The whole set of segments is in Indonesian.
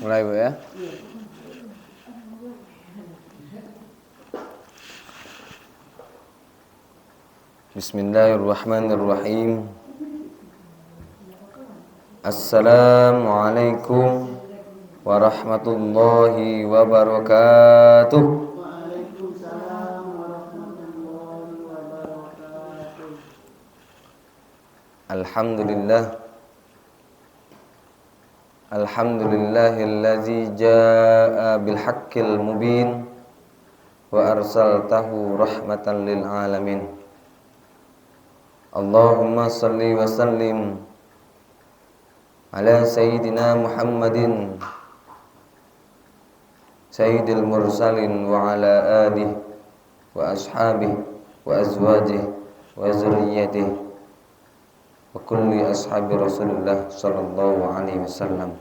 Mulai Bu ya. Bismillahirrahmanirrahim. Assalamualaikum warahmatullahi wabarakatuh. Waalaikumsalam warahmatullahi wabarakatuh. Alhamdulillahillazi jaa bil haqqil mubin wa arsaltahu rahmatan lil alamin. Allahumma salli wa sallim ala sayyidina Muhammadin sayyidil mursalin wa ala alihi wa ashabihi wa azwajihi wa zurriyyatihi wa kulli ashabi Rasulullah sallallahu alaihi wasallam.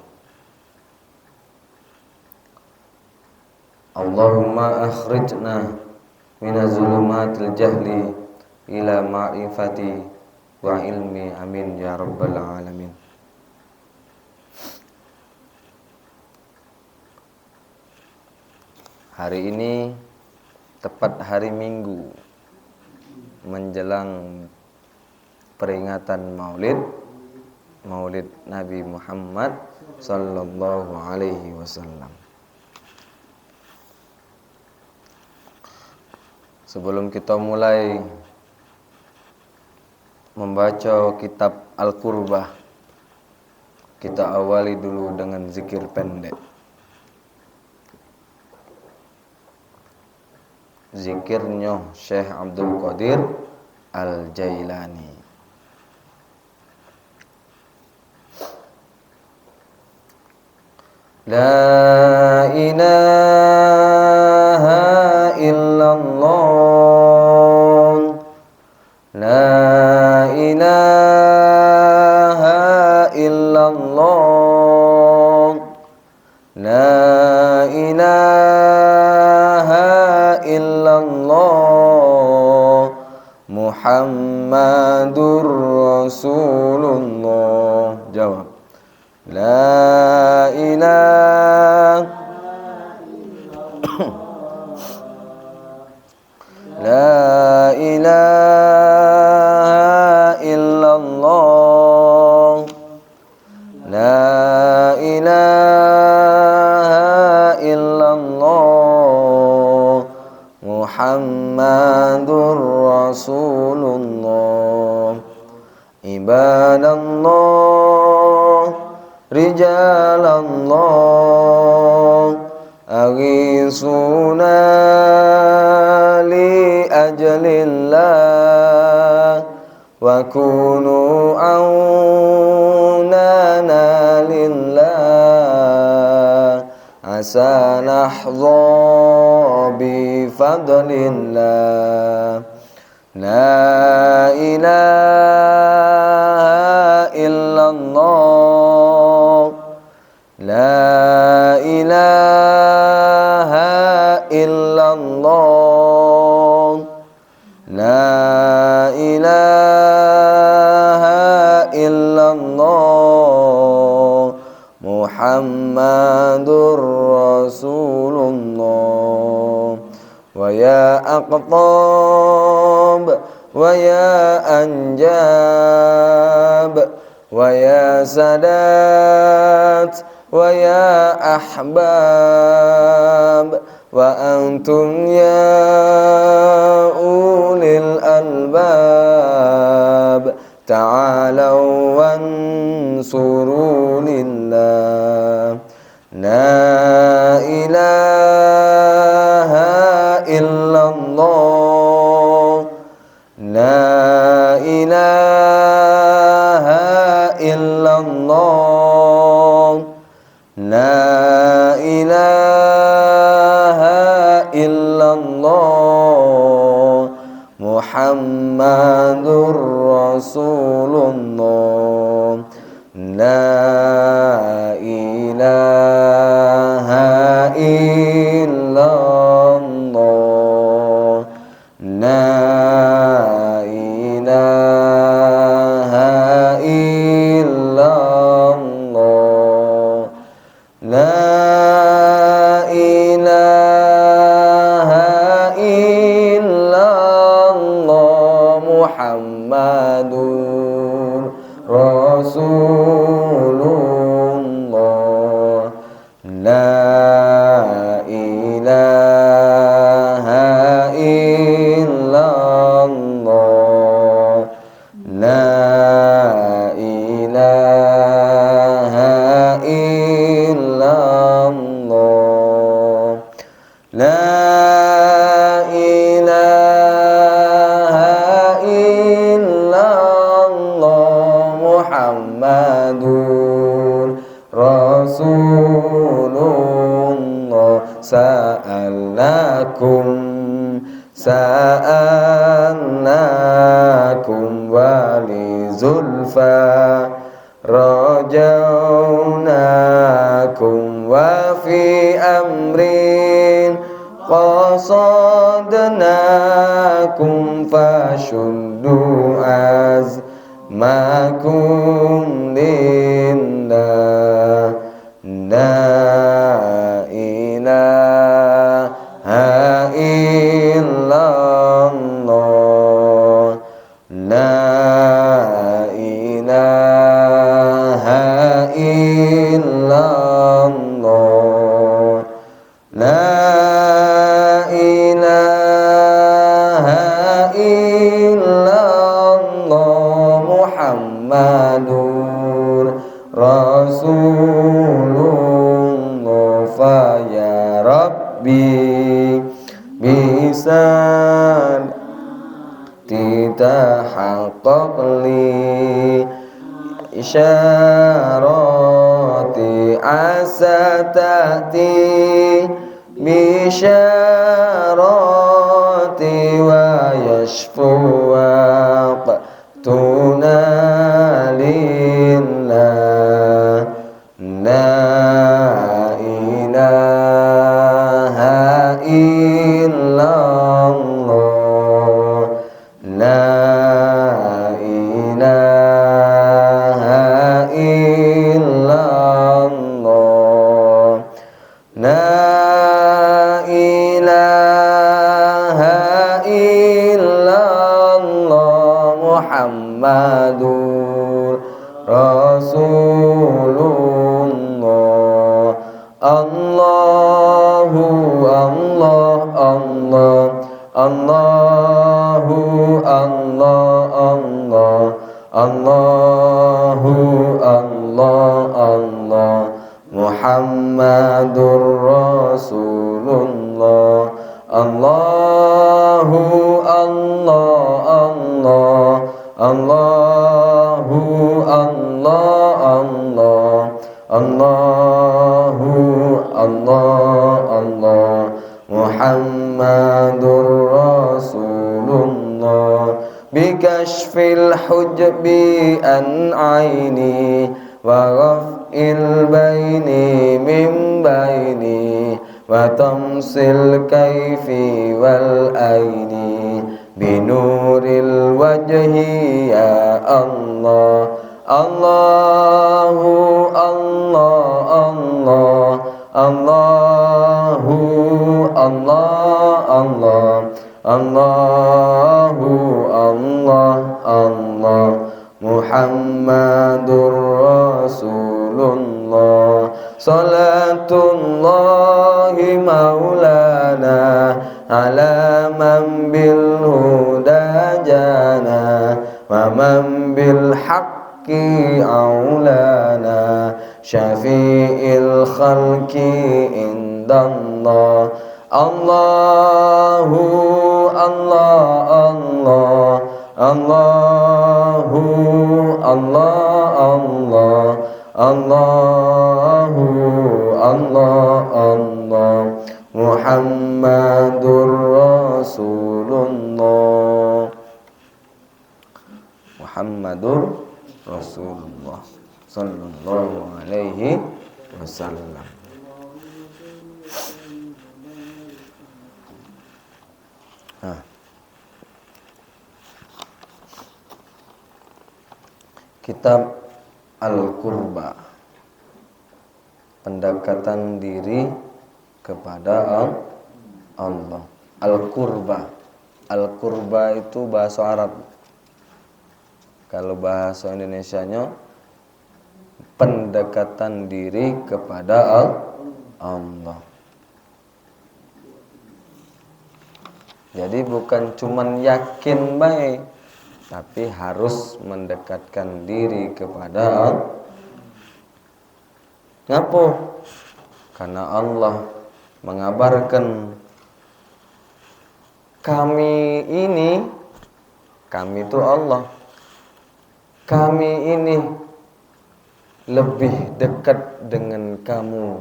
Allahumma akhrijna minaz zulumatil jahli ila ma'rifati wa ilmi, amin ya rabbal alamin. Hari ini tepat hari Minggu menjelang peringatan Maulid Nabi Muhammad sallallahu alaihi wasallam. Sebelum kita mulai membaca kitab Al-Qurbah, kita awali dulu dengan zikir pendek. Zikirnya Syekh Abdul Qadir Al-Jailani. La ilaha illallah, la ilaha illallah, la ilaha illallah, Muhammadur Rasulullah. Jawab. La ilaha La ilaha illallah, la ilaha illallah, Muhammadur Rasulullah. Ibadallah, rijalallah, aghisuna li ajlillah wa kunu aunana lillah, asa nahdha bi fadlillah. La ilaha illallah, la ilaha illallah, la ilaha illallah, Muhammadur Rasulullah. Wa ya aqtab wa ya anjab wa ya sadat wa ya ahbab wa antum ya ulil albab, ta'alaw wansuru lillah. La ilaha illallah, la ilaha illallah, la ilaha illallah, Muhammadur Rasulullah. La ilaha illallah, la ilaha illallah, Rasulullah sa'alnakum wali zulfa rajaunakum wa fi amrin qasadnakum fashuddu azmakum lillah la ilaha illallah la ilaha illallah la ilaha illallah Muhammadur Rasulullah fa ya Rabbi bisa titahaqqaq li isyarati asatati bisyarati wa yashfu waqtuna lillah la ilaha illallah la ilaha illallah la ilaha illallah Muhammadur Rasulullah Allahu Allah Allah Allahu Allah Allah Allahu Allah Allah Muhammadur Rasulullah Allahu Allah Allah Allahu Allah Allah Allahu Allah Allah Muhammadur Rasulullah bikashfil hujbi an aini wa raf'il baini min baini wa tamsil kaifi wal aini binuril wajhi ya Allah Allahu Allah Allah Allahu Allah Allah Allahu Allah Allah Muhammadur Rasulullah salatullahi maulana ala man bil huda jana wa man bil haqqi aulana syafi'il khalqi indallah Allahu Allah Allah Allahu Allah Allah Allahu Allah Allah Muhammadur Rasulullah Muhammadur Rasulullah sallallahu alaihi wasallam. Kitab Al-Qurba, pendekatan diri kepada Allah. Al-Qurba, Al-Qurba itu bahasa Arab. Kalau bahasa Indonesianya pendekatan diri kepada Allah. Jadi bukan cuman yakin baik, tapi harus mendekatkan diri kepada Allah. Ngapa? Karena Allah mengabarkan kami itu Allah. Kami ini lebih dekat dengan kamu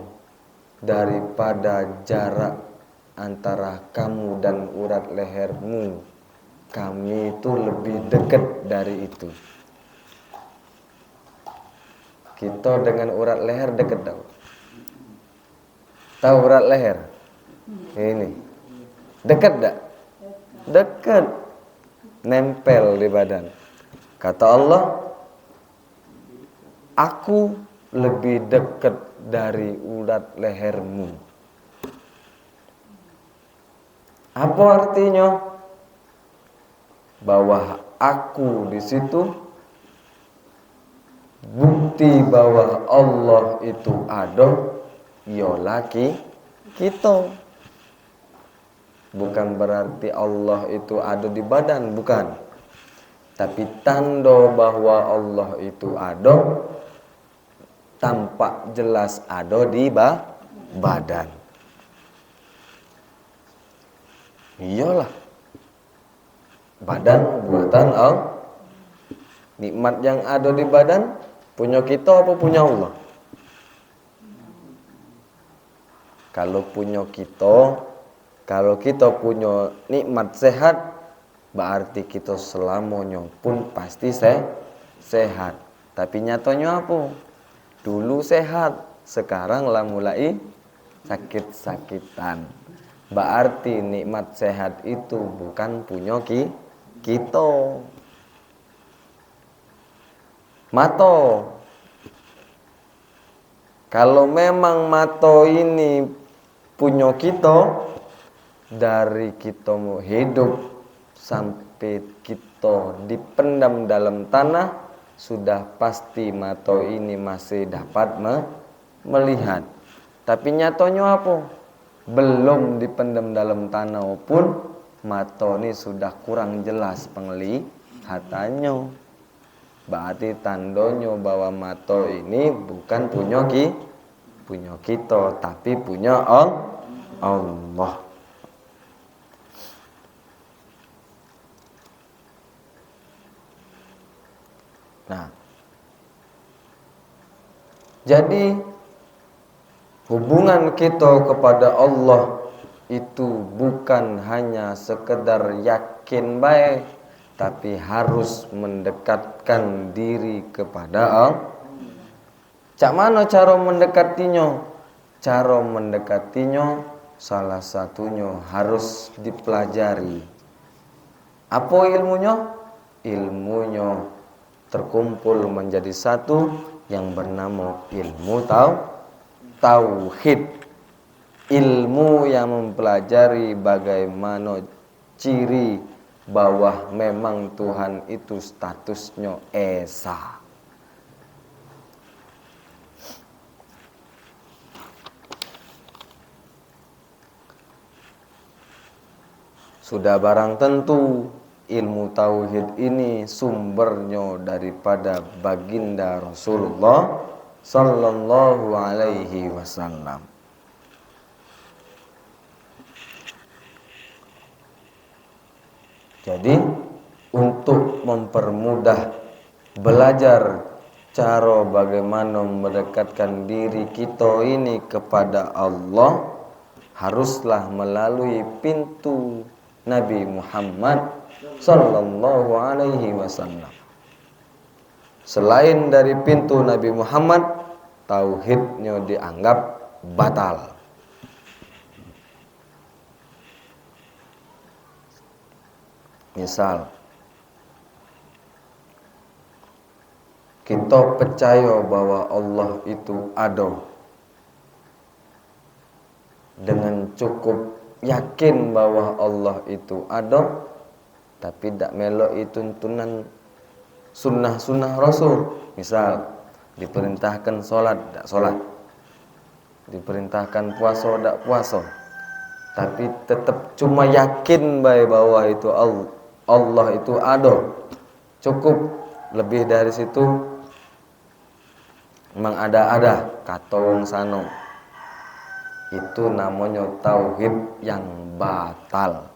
daripada jarak antara kamu dan urat lehermu. Kami itu lebih dekat dari itu. Kita dengan urat leher dekat tahu. Tahu urat leher? Ini. Dekat tak? Dekat. Nempel di badan. Kata Allah, aku lebih dekat dari urat lehermu. Apa artinya? Bahwa aku di situ bukti bahwa Allah itu ada, ya laki kita. Bukan berarti Allah itu ada di badan, bukan. Tapi tanda bahwa Allah itu ada, tampak jelas ada di badan. Iyalah. Badan buatan Allah. Nikmat yang ada di badan punya kita apa punya Allah? Kalau kita punya nikmat sehat, berarti kita selamanya pun pasti sehat. Tapi nyatanya apa? Dulu sehat, sekarang lah mulai sakit-sakitan. Berarti nikmat sehat itu bukan punya kita. Mata. Kalau memang mata ini punya kita, dari kita mau hidup sampai kita dipendam dalam tanah, sudah pasti mata ini masih dapat melihat. Tapi nyatanya apa? Belum dipendam dalam tanah pun mata ini sudah kurang jelas penglihatannya. Berarti tandanya bahwa mata ini bukan punya kita, tapi punya Allah. Nah, jadi hubungan kita kepada Allah itu bukan hanya sekedar yakin baik, tapi harus mendekatkan diri kepada Allah. Cak mana cara mendekatinya? Cara mendekatinya salah satunya harus dipelajari. Apa ilmunya? Ilmunya terkumpul menjadi satu yang bernama ilmu tauhid. Ilmu yang mempelajari bagaimana ciri bahwa memang Tuhan itu statusnya esa. Sudah barang tentu ilmu tauhid ini sumbernya daripada baginda Rasulullah sallallahu alaihi wasallam. Jadi untuk mempermudah belajar cara bagaimana mendekatkan diri kita ini kepada Allah, haruslah melalui pintu Nabi Muhammad sallallahu alaihi wasallam. Selain dari pintu Nabi Muhammad, tauhidnya dianggap batal. Misal, kita percaya bahwa Allah itu ada, dengan cukup yakin bahwa Allah itu ada, tapi tidak meloi tuntunan sunnah-sunnah Rasul. Misal, diperintahkan sholat, tidak sholat. Diperintahkan puasa, tidak puasa. Tapi tetap cuma yakin bahwa itu Allah itu ada. Cukup. Lebih dari situ memang ada kata wong sano. Itu namanya tauhid yang batal.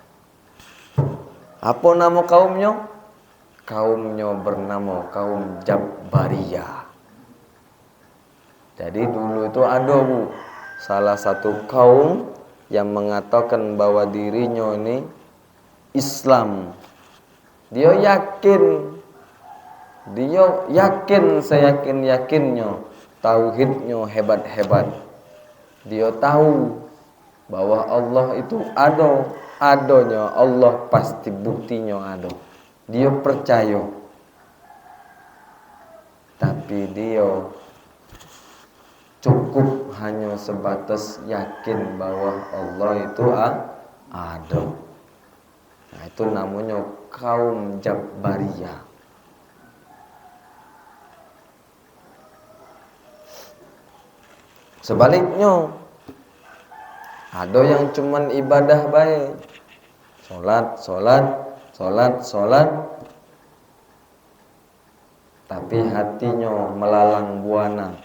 Apa nama kaumnya? Kaumnya bernama kaum Jabariyah. Jadi dulu itu ada salah satu kaum yang mengatakan bahwa dirinya ini Islam. Dia yakin seyakin-yakinnya, tauhidnya hebat-hebat. Dia tahu bahwa Allah itu adanya Allah pasti buktinya ada. Dia percaya. Tapi dia cukup hanya sebatas yakin bahwa Allah itu ada. Nah, itu namanya kaum Jabariyah. Sebaliknya, ada yang cuman ibadah baik, sholat, tapi hatinya melalang buana.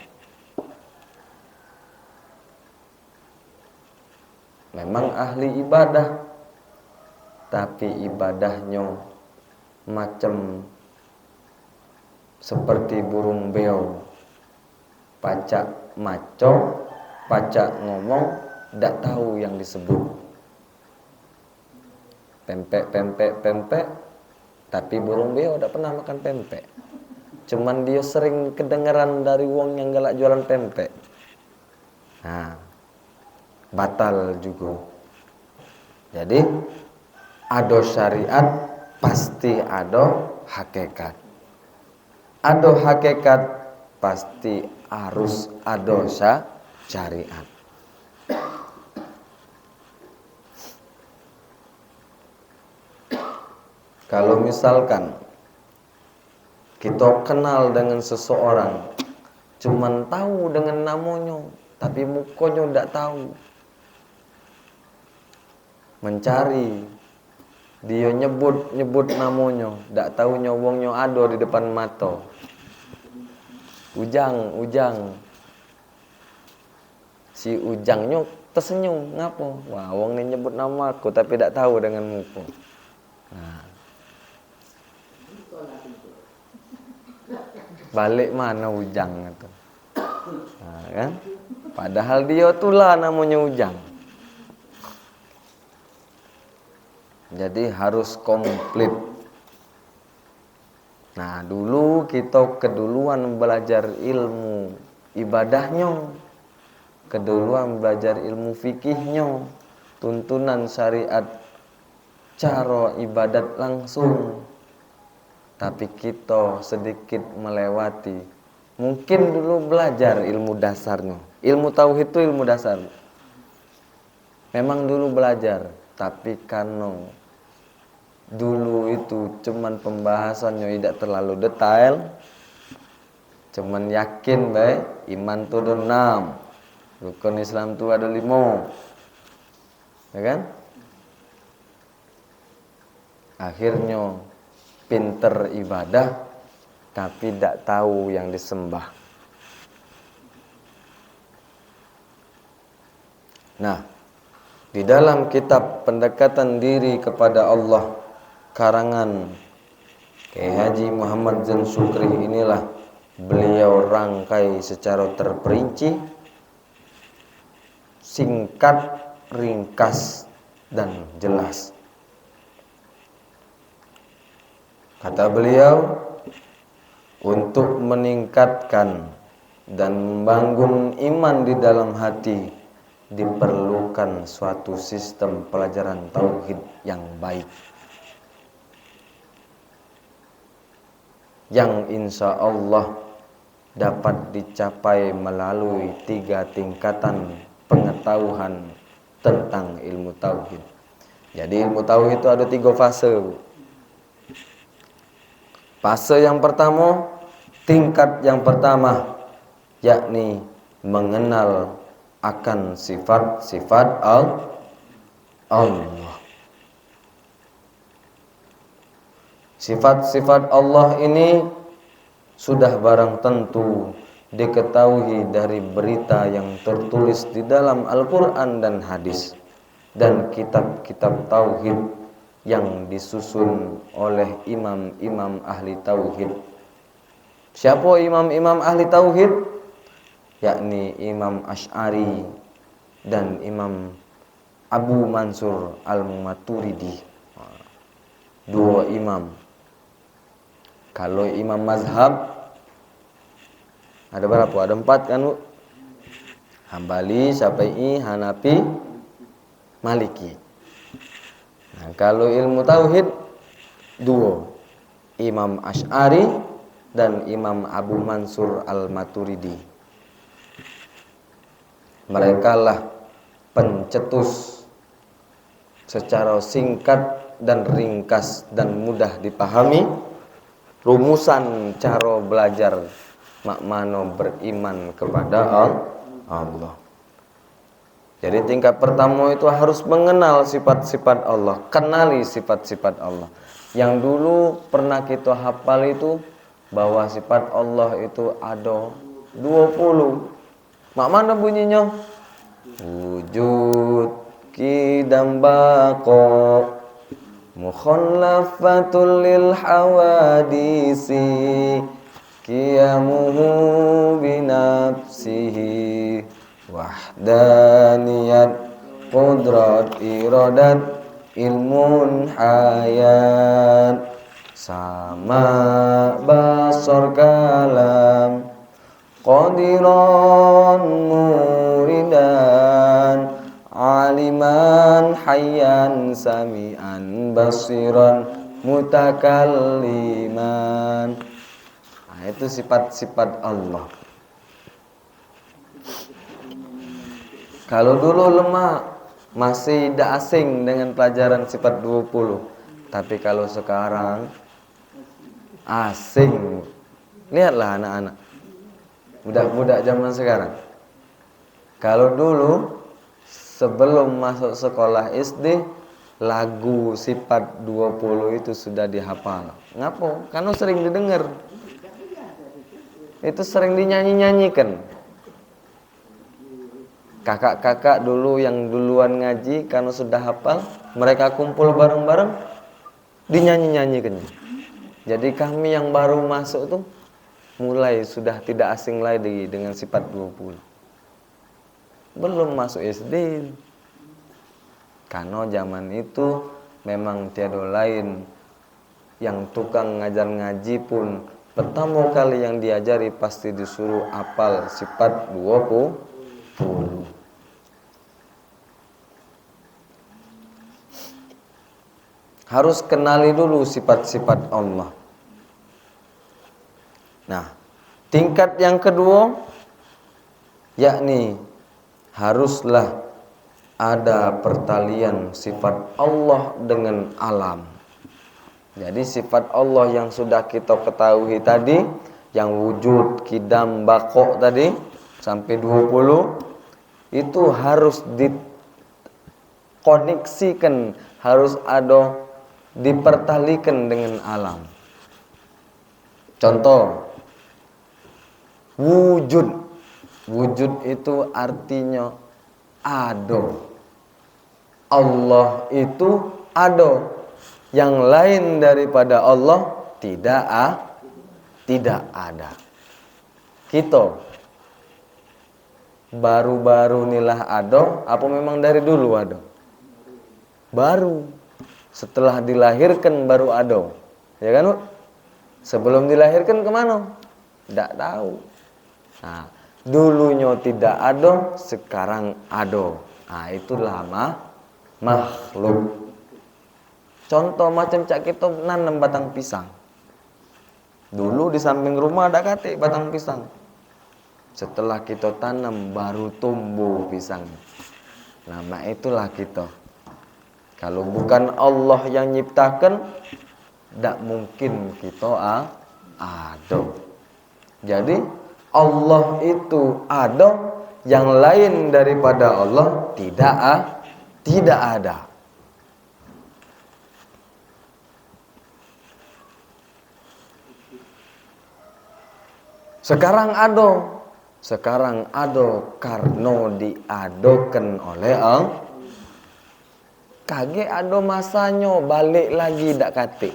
Memang ahli ibadah, tapi ibadahnya macam seperti burung beo, pacak maco, pacak ngomong, tidak tahu yang disebut. Pempek, tapi burung beo tidak pernah makan pempek. Cuman dia sering kedengaran dari wong yang galak jualan pempek. Nah, batal juga. Jadi ada syariat pasti ada hakikat. Ada hakikat pasti harus ada syariat. Kalau misalkan kita kenal dengan seseorang, cuman tahu dengan namanya, tapi mukanya tidak tahu. Mencari, dia nyebut namanya, tidak tahu nyawongnya ada di depan mata. Ujang. Si Ujangnya tersenyum, ngapa? Wah, wong ni nyebut nama aku tapi tidak tahu dengan muka. Nah. Balik mana Ujang itu? Nah, kan? Padahal dia itulah namanya Ujang. Jadi harus komplit. Nah, dulu kita keduluan belajar ilmu ibadahnya, keduluan belajar ilmu fikihnya, tuntunan syariat, cara ibadat langsung. Tapi kita sedikit melewati. Mungkin dulu belajar ilmu dasarnya. Ilmu tauhid itu ilmu dasar. Memang dulu belajar, tapi karena dulu itu cuman pembahasannya tidak terlalu detail, cuman yakin baik iman itu ada 6, rukun Islam itu ada 5, ya kan? Akhirnya pinter ibadah tapi tidak tahu yang disembah. Nah, di dalam kitab pendekatan diri kepada Allah karangan Kiai Haji Muhammad Zain Sukri inilah beliau rangkai secara terperinci, singkat, ringkas dan jelas. Kata beliau, untuk meningkatkan dan membangun iman di dalam hati diperlukan suatu sistem pelajaran tauhid yang baik, yang insya Allah dapat dicapai melalui 3 tingkatan pengetahuan tentang ilmu tauhid. Jadi ilmu tauhid itu ada 3 fase. Fase yang pertama, tingkat yang pertama, yakni mengenal akan sifat-sifat Allah. Sifat-sifat Allah ini sudah barang tentu diketahui dari berita yang tertulis di dalam Al-Quran dan hadis, dan kitab-kitab tauhid yang disusun oleh imam-imam ahli tauhid. Siapa imam-imam ahli tauhid? yakni Imam Asy'ari dan Imam Abu Mansur Al-Maturidi. Dua imam. Kalau imam mazhab ada berapa? Ada 4 kan? Hambali, Syafi'i, Hanafi, Maliki. Nah, kalau ilmu tauhid 2, Imam Asy'ari dan Imam Abu Mansur Al-Maturidi. Mereka lah pencetus secara singkat dan ringkas dan mudah dipahami rumusan cara belajar makmano beriman kepada Allah. Jadi tingkat pertama itu harus mengenal sifat-sifat Allah, kenali sifat-sifat Allah. Yang dulu pernah kita hafal itu bahwa sifat Allah itu ada 20. Mak mana bunyinya? Wujud, qidam, baqa, mukhallafatul lil hawadisi, qiyamuhu binafsihi, wahdaniyat, qudrat, iradat, ilmun, hayat, sama, basar, kalam, qadiran, muridan, aliman, hayyan, sami'an, basiran, mutakalliman. Nah, itu sifat-sifat Allah. Kalau dulu lemah, masih tidak asing dengan pelajaran sifat 20. Tapi kalau sekarang asing. Lihatlah anak-anak, budak-budak zaman sekarang. Kalau dulu sebelum masuk sekolah SD, lagu sifat 20 itu sudah dihafal. Ngapa? Karena sering didengar. Itu sering dinyanyi-nyanyikan. Kakak-kakak dulu yang duluan ngaji, karena sudah hafal, mereka kumpul bareng-bareng, dinyanyi-nyanyikan. Jadi kami yang baru masuk tuh mulai sudah tidak asing lagi dengan sifat 20. Belum masuk SD. Karena zaman itu memang tiada lain. Yang tukang ngajar ngaji pun pertama kali yang diajari pasti disuruh hafal sifat 20. Harus kenali dulu sifat-sifat Allah. Nah, tingkat yang kedua, yakni haruslah ada pertalian sifat Allah dengan alam. Jadi sifat Allah yang sudah kita ketahui tadi, yang wujud, qidam, baqa tadi, sampai 20, itu harus dikoneksikan, harus ada dipertalikan dengan alam. Contoh, wujud. Wujud itu artinya ada. Allah itu ada. Yang lain daripada Allah tidak ada. Kita baru-baru inilah ada, apa memang dari dulu ada? Baru. Setelah dilahirkan baru ada. Ya kan, Bu? Sebelum dilahirkan kemana? Tidak tahu. Nah, dulunya tidak ada, sekarang ada. Nah, itulah makhluk. Contoh macam cak kita nanam batang pisang. Dulu di samping rumah ada katik batang pisang. Setelah kita tanam baru tumbuh pisang. Nah, itulah kita. Kalau bukan Allah yang nyiptakan, tidak mungkin kita ada. Jadi Allah itu ada, yang lain daripada Allah tidak ada. Sekarang ada karena diadakan oleh Allah. Kage ada masanya balik lagi dak katik.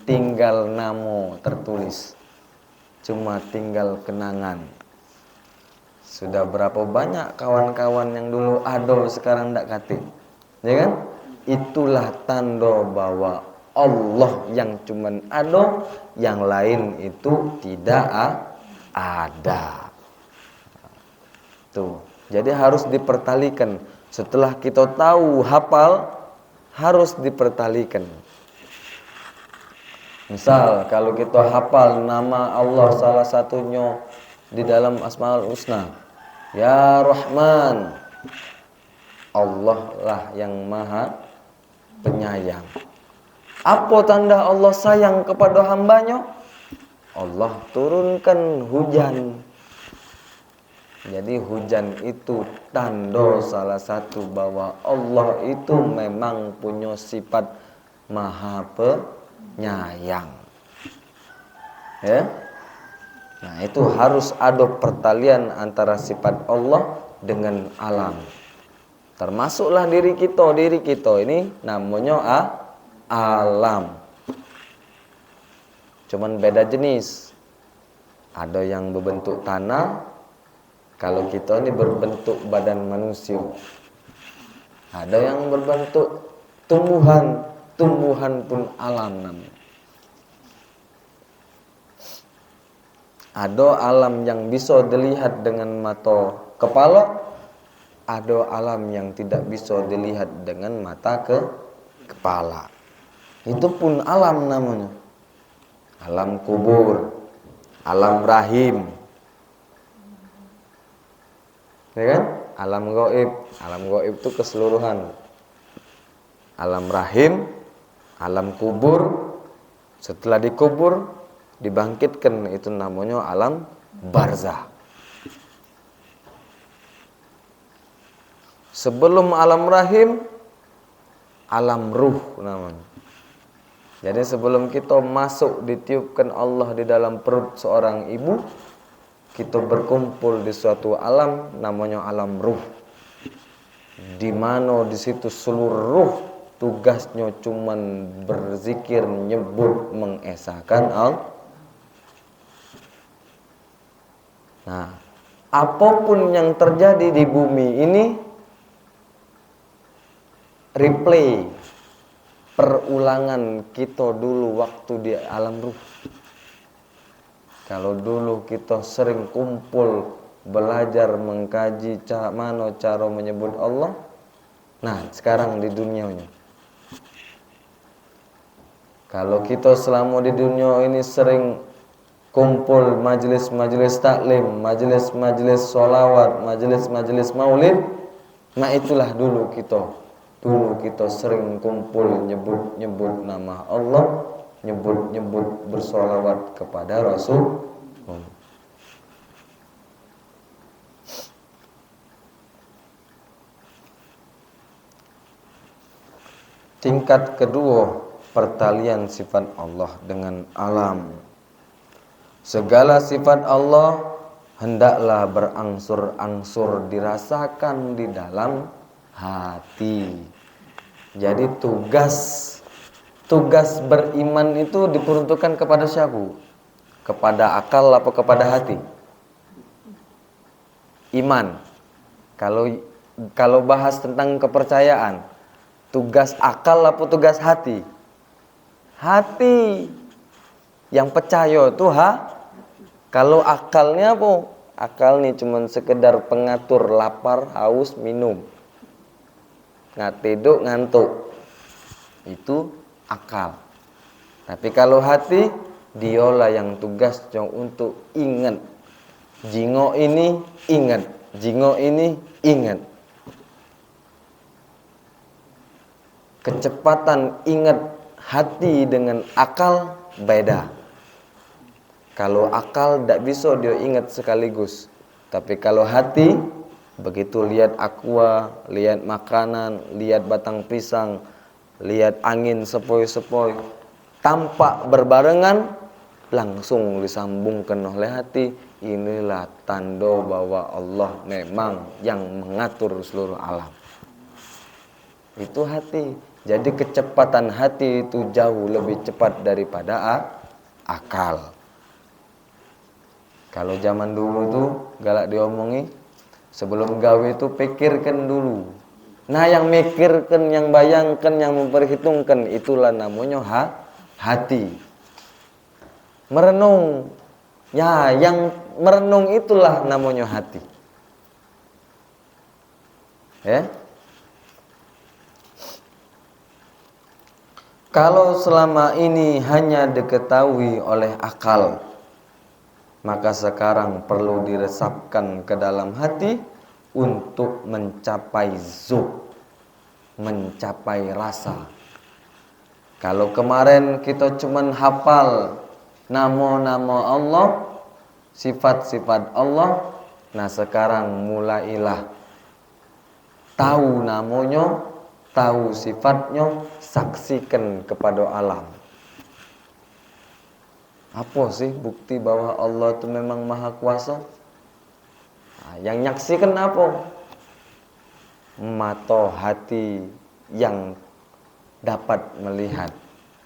Tinggal nama tertulis. Cuma tinggal kenangan. Sudah berapa banyak kawan-kawan yang dulu ado sekarang ndak kate. Ya kan? Itulah tanda bahwa Allah yang cuman ado, yang lain itu tidak ada. Tuh. Jadi harus dipertalikan. Setelah kita tahu hafal, harus dipertalikan. Misal kalau kita hafal nama Allah salah satunya di dalam Asmaul Husna, Ya Rahman, Allah lah yang maha penyayang. Apa tanda Allah sayang kepada hambanya? Allah turunkan hujan. Jadi hujan itu tanda salah satu bahwa Allah itu memang punya sifat maha penyayang. Ya. Nah, itu harus ada pertalian antara sifat Allah dengan alam. Termasuklah diri kita ini namanya alam. Cuman beda jenis. Ada yang berbentuk tanah, kalau kita ini berbentuk badan manusia. Ada yang berbentuk tumbuhan, tumbuhan pun alam namanya. Ada alam yang bisa dilihat dengan mata kepala, ada alam yang tidak bisa dilihat dengan mata kepala. Itu pun alam namanya. Alam kubur, alam rahim. Ya kan? Alam gaib itu keseluruhan. Alam rahim, alam kubur, setelah dikubur dibangkitkan, itu namanya alam barzah. Sebelum alam rahim, alam ruh namanya. Jadi sebelum kita masuk ditiupkan Allah di dalam perut seorang ibu, kita berkumpul di suatu alam namanya alam ruh. Di mana di situ seluruh tugasnya cuman berzikir, nyebut, mengesahkan Allah. Nah, apapun yang terjadi di bumi ini replay, perulangan kita dulu waktu di alam ruh. Kalau dulu kita sering kumpul belajar mengkaji mana cara menyebut Allah, nah sekarang di dunianya. Kalau kita selama di dunia ini sering kumpul majelis-majelis taklim, majelis-majelis sholawat, majelis-majelis maulid, nah itulah dulu kita. Dulu kita sering kumpul nyebut-nyebut nama Allah, nyebut-nyebut bersolawat kepada Rasul. Tingkat kedua, pertalian sifat Allah dengan alam. Segala sifat Allah hendaklah berangsur-angsur dirasakan di dalam hati. Jadi tugas beriman itu diperuntukkan kepada siapa? Kepada akal apa kepada hati? Iman. Kalau bahas tentang kepercayaan, tugas akal apa tugas hati? Hati. Yang percaya itu Kalau akalnya apa? Akal nih cuma sekedar pengatur lapar, haus, minum. Tidur, ngantuk. Itu akal. Tapi kalau hati, dialah yang tugasnya untuk ingat. Jingo ini ingat, jingo ini ingat. Kecepatan ingat hati dengan akal beda. Kalau akal tidak bisa dia ingat sekaligus. Tapi kalau hati, begitu lihat aqua, lihat makanan, lihat batang pisang, lihat angin sepoi-sepoi, tampak berbarengan, langsung disambungkan oleh hati. Inilah tanda bahwa Allah memang yang mengatur seluruh alam. Itu hati. Jadi kecepatan hati itu jauh lebih cepat daripada akal. Kalau zaman dulu tuh galak diomongi, Sebelum gawe itu pikirkan dulu. Nah, yang mikirkan, yang bayangkan, yang memperhitungkan, itulah namanya hati. Merenung. Ya, yang merenung itulah namanya hati. Ya. Kalau selama ini hanya diketahui oleh akal, maka sekarang perlu diresapkan ke dalam hati untuk mencapai zuk, mencapai rasa. Kalau kemarin kita cuma hafal nama-nama Allah, sifat-sifat Allah, nah sekarang mulailah tahu namanya, tahu sifatnya, saksikan kepada alam. Apa sih bukti bahwa Allah itu memang maha kuasa? Nah, yang nyaksikan apa? Mata hati yang dapat melihat,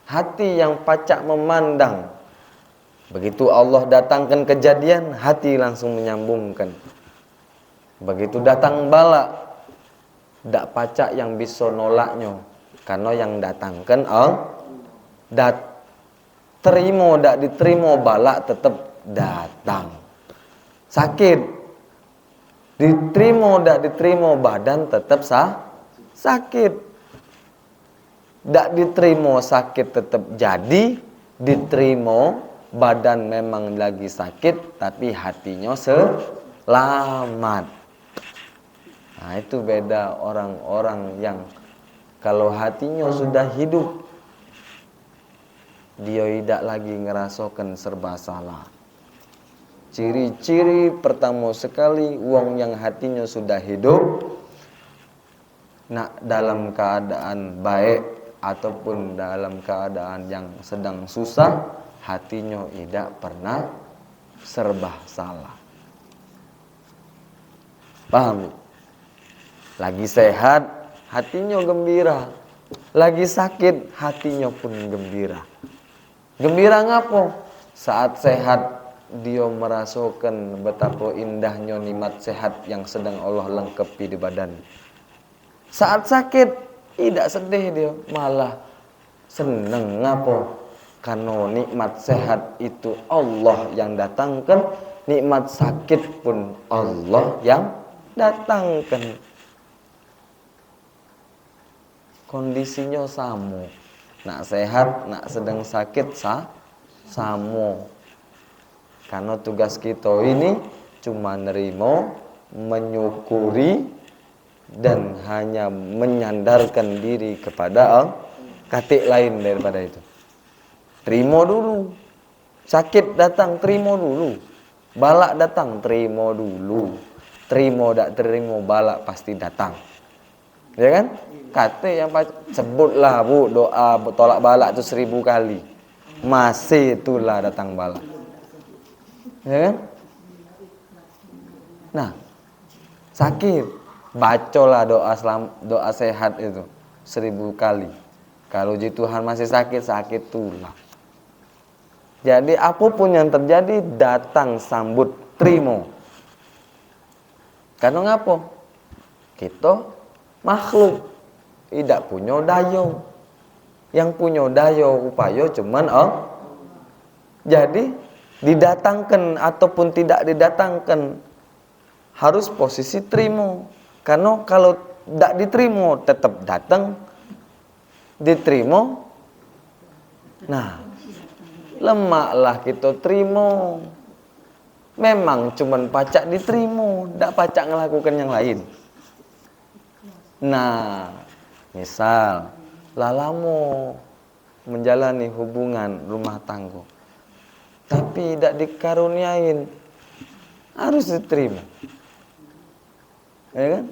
hati yang pacak memandang. Begitu Allah datangkan kejadian, hati langsung menyambungkan. Begitu datang bala, dak pacak yang bisa nolaknya, karena yang datangkan terima dak diterima bala tetap datang. Sakit diterima dak diterima badan tetap sakit. Dak diterima sakit tetap jadi, diterima badan memang lagi sakit tapi hatinya selamat. Nah, itu beda orang-orang yang kalau hatinya sudah hidup, dia tidak lagi ngerasakan serba salah. Ciri-ciri pertama sekali wong yang hatinya sudah hidup, nak dalam keadaan baik ataupun dalam keadaan yang sedang susah, hatinya tidak pernah serba salah. Paham? Lagi sehat, hatinya gembira. Lagi sakit, hatinya pun gembira. Gembira ngapo? Saat sehat, dia merasakan betapa indahnya nikmat sehat yang sedang Allah lengkapi di badan. Saat sakit, tidak sedih dia, malah seneng. Ngapo? Karena nikmat sehat itu Allah yang datangkan, nikmat sakit pun Allah yang datangkan. Kondisinya sama. Nak sehat, nak sedang sakit sama. Karena tugas kita ini cuma nerimo, menyukuri, dan hanya menyandarkan diri kepada katik lain daripada itu. Terima dulu. Sakit datang, terima dulu. Balak datang, terima dulu. Terima tak terima, balak pasti datang. Ya kan? Kata yang sebutlah bu, doa tolak balak itu 1000 kali, masih itulah datang balak. Ya kan? Nah, sakit, bacalah doa sehat itu 1000 kali. Kalau ji Tuhan masih sakit itulah. Jadi apapun yang terjadi, datang sambut, terima. Karena ngapa? Kita makhluk tidak punya daya. Yang punya daya upaya cuman jadi didatangkan ataupun tidak didatangkan harus posisi terima. Karena kalau tidak diterima tetap datang, diterima. Nah, lemaklah kita terima. Memang cuman pacak diterima, tidak pacak ngelakukan yang lain. Nah, misal lalamu menjalani hubungan rumah tangga tapi tidak dikaruniain, harus diterima. Ya kan?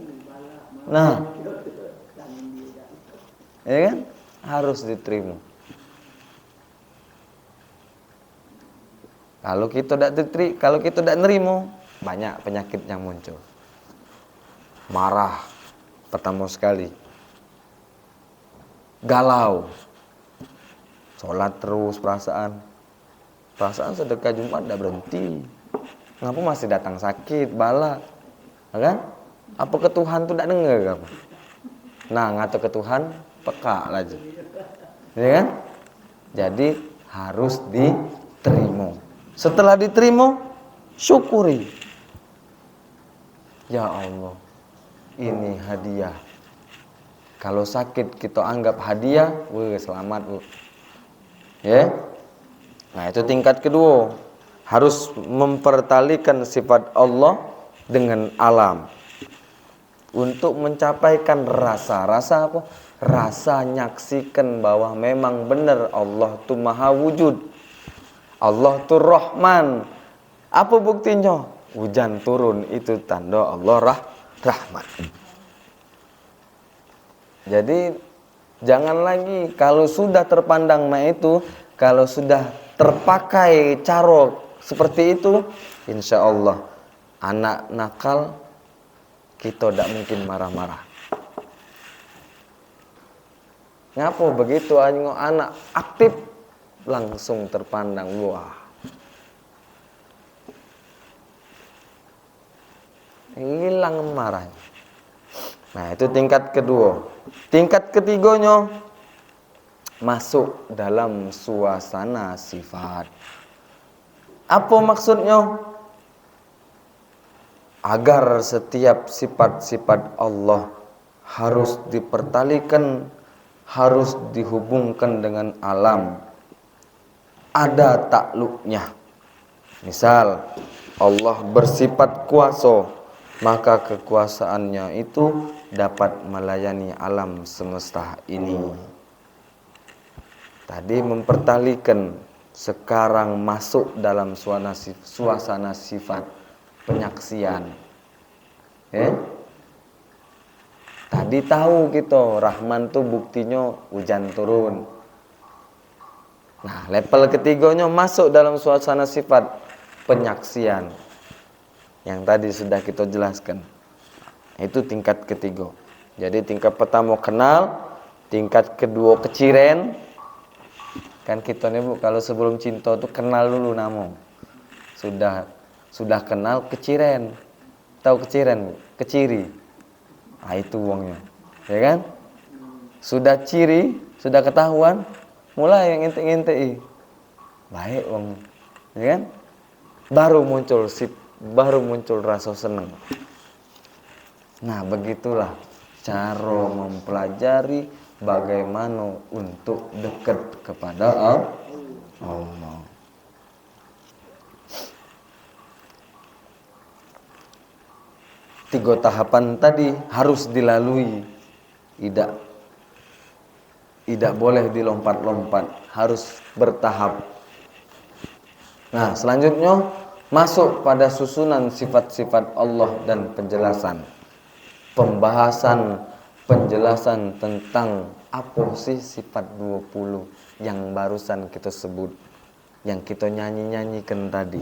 Nah, ya kan? Harus diterima. Kalau kita tidak nerima, banyak penyakit yang muncul. Marah pertama sekali. Galau. Sholat terus perasaan sedekah Jumat tidak berhenti. Ngapa masih datang sakit, bala, kan? Apa ke Tuhan tuh tidak dengar apa? Nah, ngato ke Tuhan peka lagi. Ya kan? Jadi harus diterima. Setelah diterima, syukuri. Ya Allah, ini hadiah. Kalau sakit kita anggap hadiah, selamat, Bu. Ya. Nah, itu tingkat kedua. Harus mempertalikan sifat Allah dengan alam. Untuk mencapaikan rasa apa? Rasa nyaksikan bahwa memang benar Allah itu maha wujud. Allah itu Rahman. Apa buktinya? Hujan turun itu tanda Allah rahmat. Jadi jangan lagi kalau sudah terpandang itu, kalau sudah terpakai cara seperti itu, insya Allah anak nakal kita tidak mungkin marah-marah. Ngapa begitu anak aktif langsung terpandang, wah, hilang marah. Nah, itu tingkat kedua. Tingkat ketiganya masuk dalam suasana sifat. Apa maksudnya? Agar setiap sifat-sifat Allah harus dipertalikan, harus dihubungkan dengan alam. Ada takluknya. Misal Allah bersifat kuasa, maka kekuasaannya itu dapat melayani alam semesta ini. Tadi mempertalikan, sekarang masuk dalam suasana sifat penyaksian. Tadi tahu kita Rahman tuh buktinya hujan turun. Nah, level ketiganya masuk dalam suasana sifat penyaksian. Yang tadi sudah kita jelaskan. Itu tingkat ketiga. Jadi tingkat pertama kenal, tingkat kedua keciren. Kan kita nih, Bu, kalau sebelum cinta tuh kenal dulu nama. Sudah kenal keciren. Tahu keciren, Bu? Keciri. Nah, itu uangnya. Ya kan? Sudah ciri, sudah ketahuan, mulai yang intik-intik. Baik uangnya. Ya kan? Baru muncul rasa senang. Nah, begitulah cara mempelajari bagaimana untuk dekat kepada Allah. Tiga tahapan tadi harus dilalui. Tidak boleh dilompat-lompat, harus bertahap. Nah, selanjutnya masuk pada susunan sifat-sifat Allah dan penjelasan. Penjelasan tentang apa sih sifat 20 yang barusan kita sebut, yang kita nyanyikan tadi.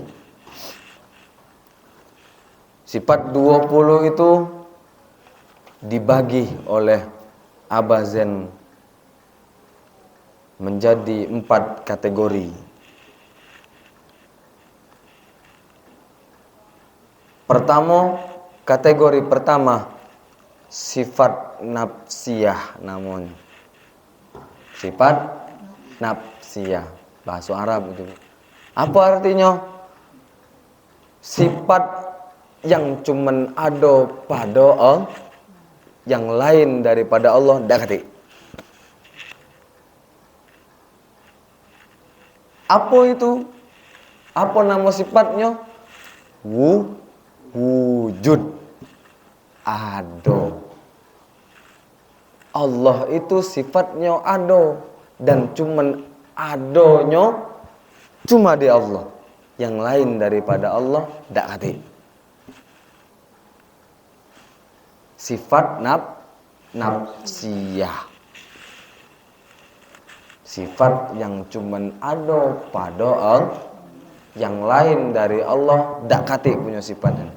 Sifat 20 itu dibagi oleh Abazen menjadi 4 kategori. Kategori pertama sifat nafsiyah namanya. Sifat nafsiyah, bahasa Arab itu. Apa artinya? Sifat yang cuman ada pada Allah, yang lain daripada Allah dakati. Apa itu? Apa nama sifatnya? Wujud. Ada. Allah itu sifatnya ada, dan cuman adanya cuma di Allah. Yang lain daripada Allah dakati. Sifat nafsiyah. Sifat yang cuman ada pada Allah, yang lain dari Allah dakati punya sifatnya.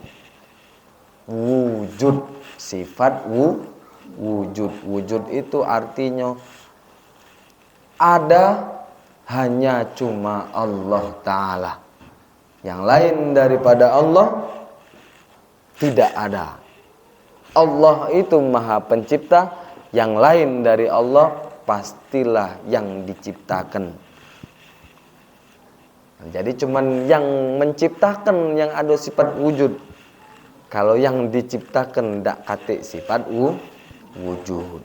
Wujud, sifat wujud. Wujud itu artinya ada, hanya cuma Allah Ta'ala. Yang lain daripada Allah tidak ada. Allah itu maha pencipta, yang lain dari Allah pastilah yang diciptakan. Jadi cuman yang menciptakan yang ada sifat wujud. Kalau yang diciptakan ndak kate sifat wujud.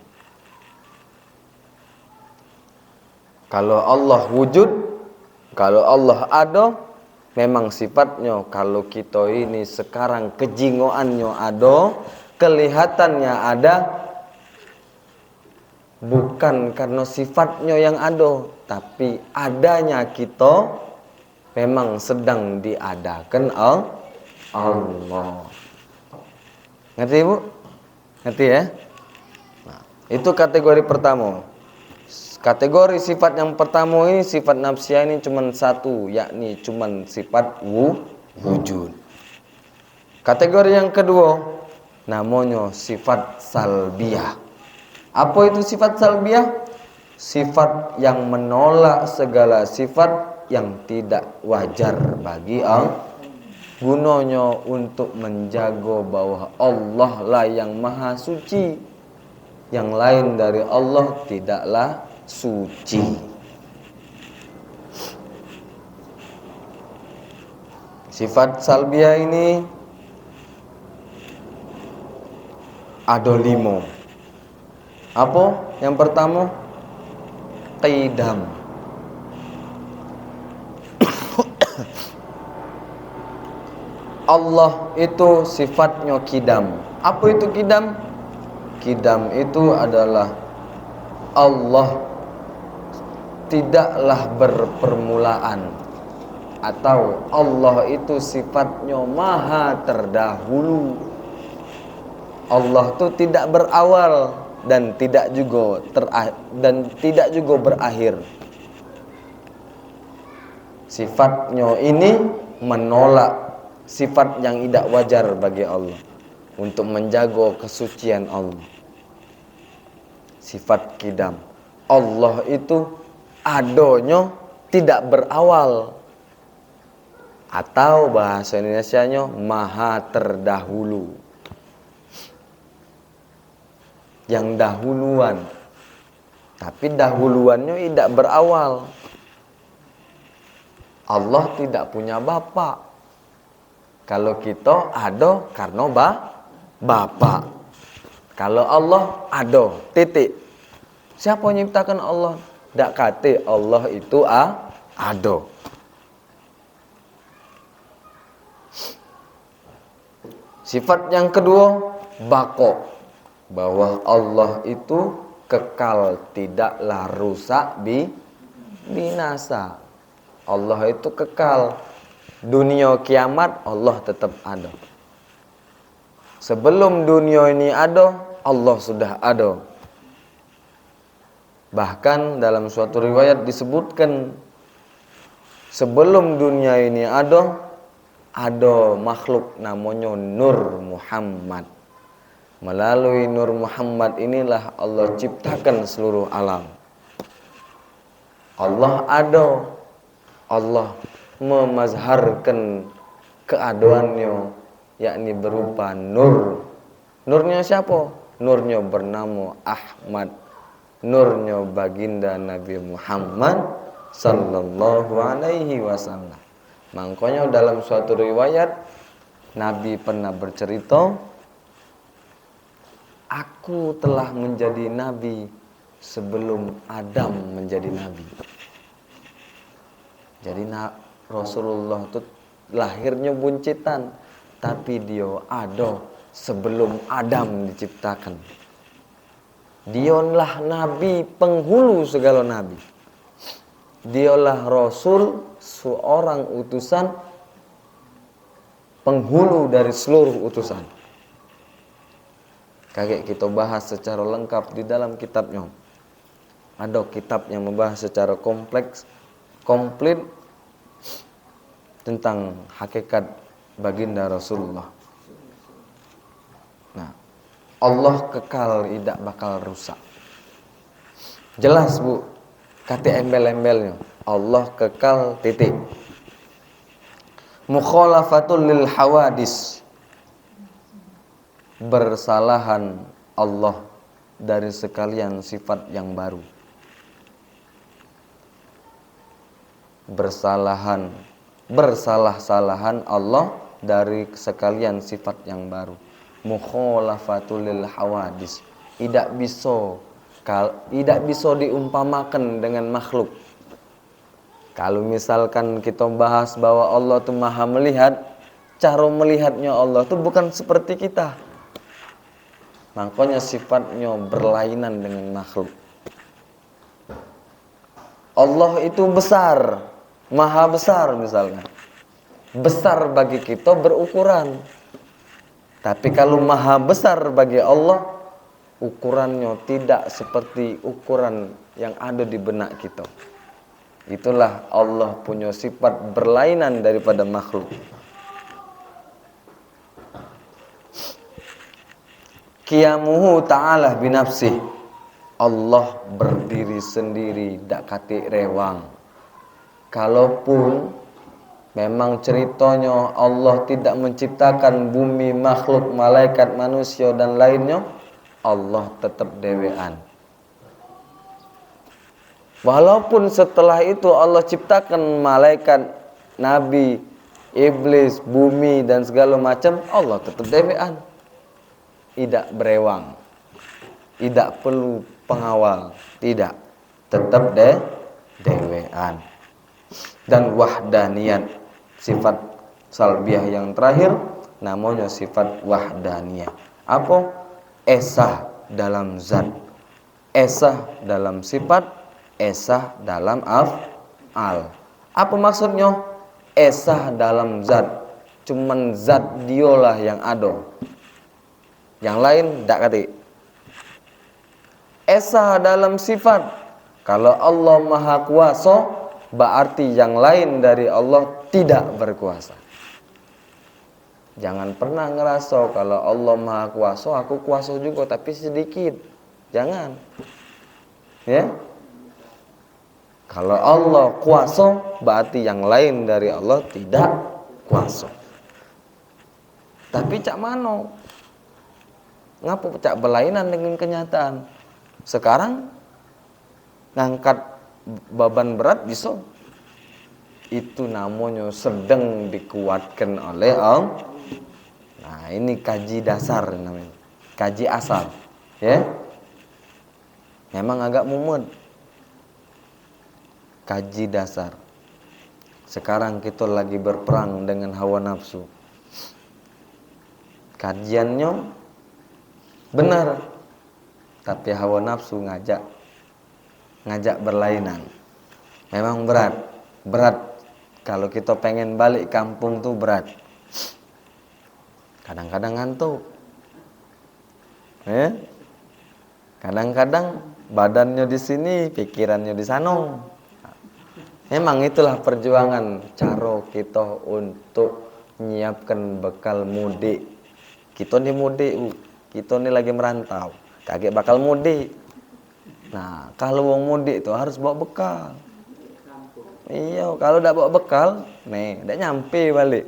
Kalau Allah wujud, kalau Allah ada, memang sifatnya. Kalau kita ini sekarang kejingoannya ada, kelihatannya ada, bukan karena sifatnya yang ada, tapi adanya kita memang sedang diadakan Allah. Ngerti Bu? Ngerti ya? Nah, itu kategori pertama. Kategori sifat yang pertama ini, sifat nafsiyah ini cuma satu, yakni cuma sifat wujud. Kategori yang kedua namanya sifat salbiyah. Apa itu sifat salbiyah? Sifat yang menolak segala sifat yang tidak wajar bagi Allah. Gunanya untuk menjaga bahwa Allah lah yang maha suci, yang lain dari Allah tidaklah suci. Sifat salbiyah ini ada 5. Apa? Yang pertama, qidam. Allah itu sifatnya qidam. Apa itu qidam? Qidam itu adalah Allah tidaklah berpermulaan, atau Allah itu sifatnya maha terdahulu. Allah itu tidak berawal dan tidak juga berakhir. Sifatnya ini menolak sifat yang tidak wajar bagi Allah, untuk menjaga kesucian Allah. Sifat qidam. Allah itu adanya tidak berawal, atau bahasa Indonesianya maha terdahulu, yang dahuluan, tapi dahuluannya tidak berawal. Allah tidak punya bapak. Kalau kita ada karena bapak. Kalau Allah ada, titik. Siapa yang menciptakan Allah? Dak kate Allah itu ada. Sifat yang kedua, baqo. Bahwa Allah itu kekal, tidaklah rusak, binasa. Allah itu kekal. Dunia kiamat Allah tetap ada. Sebelum dunia ini ada, Allah sudah ada. Bahkan dalam suatu riwayat disebutkan, sebelum dunia ini ada makhluk namanya Nur Muhammad. Melalui Nur Muhammad inilah Allah ciptakan seluruh alam. Allah ada. Allah memazharkan keadaannya, yakni berupa nur. Nurnya siapa? Nurnya bernama Ahmad. Nurnya baginda Nabi Muhammad sallallahu alaihi wasallam. Makanya dalam suatu riwayat Nabi pernah bercerita, aku telah menjadi nabi sebelum Adam menjadi nabi. Jadi Rasulullah itu lahirnya buncitan, tapi dia ada sebelum Adam diciptakan. Dialah nabi penghulu segala nabi. Dialah Rasul, seorang utusan penghulu dari seluruh utusan. Kakek kita bahas secara lengkap di dalam kitabnya. Ada kitab yang membahas secara komplit tentang hakikat baginda Rasulullah. Nah, Allah kekal, tidak bakal rusak. Jelas Bu, kata embel-embelnya. Allah kekal, titik. Mukhalafatul lil hawadis. bersalahan Allah dari sekalian sifat yang baru. Bersalah-salahan Allah dari sekalian sifat yang baru. Mukhalafatul lil hawadis. Tidak bisa diumpamakan dengan makhluk. Kalau misalkan kita bahas bahwa Allah itu maha melihat, cara melihatnya Allah itu bukan seperti kita. Makanya sifatnya berlainan dengan makhluk. Allah itu besar, maha besar misalnya. Besar bagi kita berukuran. Tapi kalau maha besar bagi Allah, ukurannya tidak seperti ukuran yang ada di benak kita. Itulah Allah punya sifat berlainan daripada makhluk. Qiyamuhu ta'ala binafsih. Allah berdiri sendiri, dak katik rewang. Kalaupun memang ceritanya Allah tidak menciptakan bumi, makhluk, malaikat, manusia dan lainnya, Allah tetap dewean. Walaupun setelah itu Allah ciptakan malaikat, nabi, iblis, bumi dan segala macam, Allah tetap dewean. Tidak berewang, tidak perlu pengawal, tidak, tetap dewean. Dan wahdaniyat, sifat salbiah yang terakhir namanya sifat wahdaniyah. Apa? Esah dalam zat, esah dalam sifat, esah dalam af'al. Apa maksudnya? Esah dalam zat, cuman zat dialah yang ada, yang lain tak kati. Esa dalam sifat, kalau Allah maha kuasa, berarti yang lain dari Allah tidak berkuasa. Jangan pernah ngerasa kalau Allah maha kuasa, aku kuasa juga tapi sedikit. Jangan. Ya. Kalau Allah kuasa, berarti yang lain dari Allah tidak kuasa. Tapi cak mano? Ngapa cak berlainan dengan kenyataan? Sekarang ngangkat beban berat bisa. Itu namanya sedang dikuatkan oleh Allah. Nah, ini kaji dasar namanya. Kaji asal, ya. Memang agak mumet. Kaji dasar. Sekarang kita lagi berperang dengan hawa nafsu. Kajiannya benar, tapi hawa nafsu ngajak berlainan. Memang berat. Kalau kita pengen balik kampung tuh berat. Kadang-kadang ngantuk. Kadang-kadang badannya di sini, pikirannya di sana. Memang itulah perjuangan cara kita untuk menyiapkan bekal mudik. Kita ni mudik, kita ni lagi merantau, kagak bakal mudik. Nah, kalau wong mudik itu harus bawa bekal. Iya, kalau dak bawa bekal, dak nyampe balik.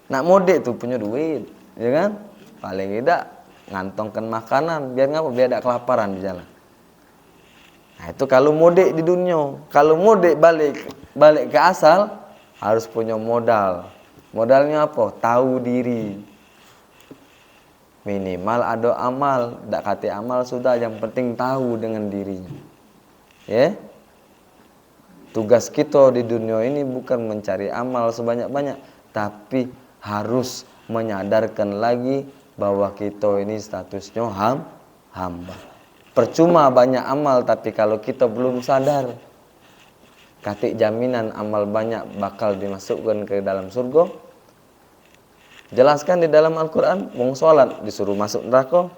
Nak mudik tuh punya duit, ya kan? Paling tidak ngantongkan makanan, biar ngapa? Biar dak kelaparan di jalan. Nah, itu kalau mudik di dunia. Kalau mudik balik ke asal, harus punya modal. Modalnya apa? Tahu diri. Minimal ada amal, dak kate amal sudah, yang penting tahu dengan dirinya. Ya. Tugas kita di dunia ini bukan mencari amal sebanyak-banyak, tapi harus menyadarkan lagi bahwa kita ini statusnya hamba. Percuma banyak amal, tapi kalau kita belum sadar, katik jaminan amal banyak bakal dimasukkan ke dalam surga. Jelaskan di dalam Al-Quran, wong sholat disuruh masuk neraka.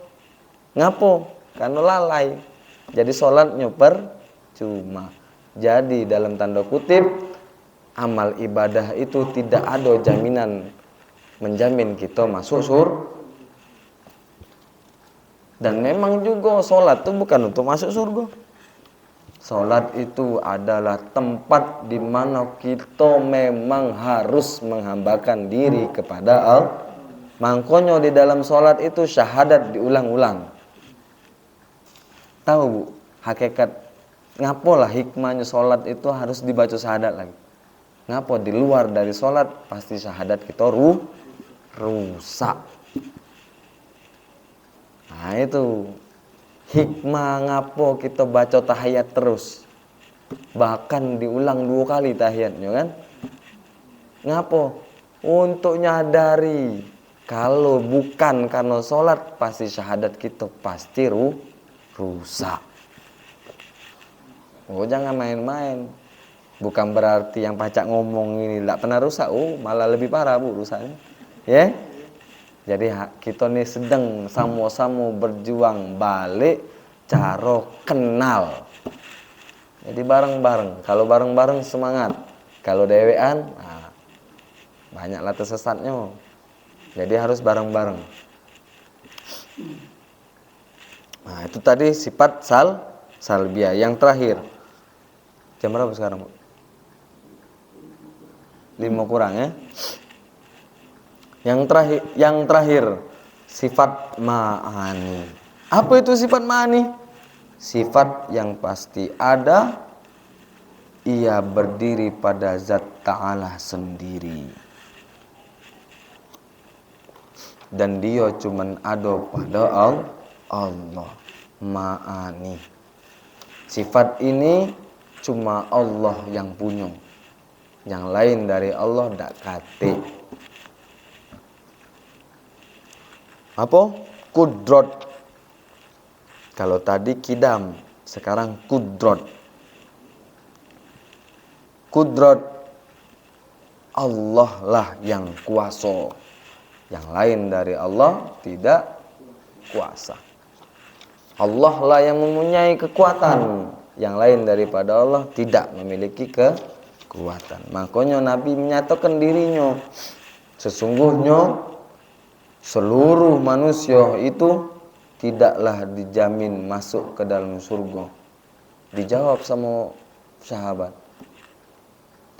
Ngapo? Karena lalai. Jadi sholatnya percuma. Jadi dalam tanda kutip, amal ibadah itu tidak ada jaminan menjamin kita masuk surga. Dan memang juga sholat itu bukan untuk masuk surga. Sholat itu adalah tempat di mana kita memang harus menghambakan diri kepada Allah. Mangkonyo di dalam sholat itu syahadat diulang-ulang. Tahu Bu, hakikat ngapo lah hikmahnya sholat itu harus dibaca syahadat lagi. Ngapo di luar dari sholat pasti syahadat kita rusak. Nah itu hikmah ngapo kita baca tahiyat terus. Bahkan diulang 2 kali tahiyatnya kan. Ngapo? Untuk nyadari kalau bukan karena sholat pasti syahadat kita pasti rusak. Oh jangan main-main. Bukan berarti yang pacak ngomong ini tidak pernah rusak. Oh malah lebih parah Bu rusaknya. Ya. Jadi kita nih sedang sama-sama berjuang balik cara kenal. Jadi bareng-bareng. Kalau bareng-bareng semangat. Kalau dewean, nah, banyaklah tersesatnya. Jadi harus bareng-bareng. Nah itu tadi sifat salbiah. Yang terakhir. Jam berapa sekarang Bu? 5 kurang ya. Yang terakhir sifat ma'ani. Apa itu sifat ma'ani? Sifat yang pasti ada, ia berdiri pada zat ta'ala sendiri. Dan dia cuman ada pada Allah. Ma'ani. Sifat ini cuma Allah yang punya. Yang lain dari Allah tak kate. Apa? Kudrot. Kalau tadi kidam, sekarang kudrot. Kudrot Allah lah yang kuasa. Yang lain dari Allah tidak kuasa. Allah lah yang mempunyai kekuatan. Yang lain daripada Allah tidak memiliki kekuatan. Makanya Nabi menyatakan dirinya, sesungguhnya seluruh manusia itu tidaklah dijamin masuk ke dalam surga. Dijawab sama sahabat,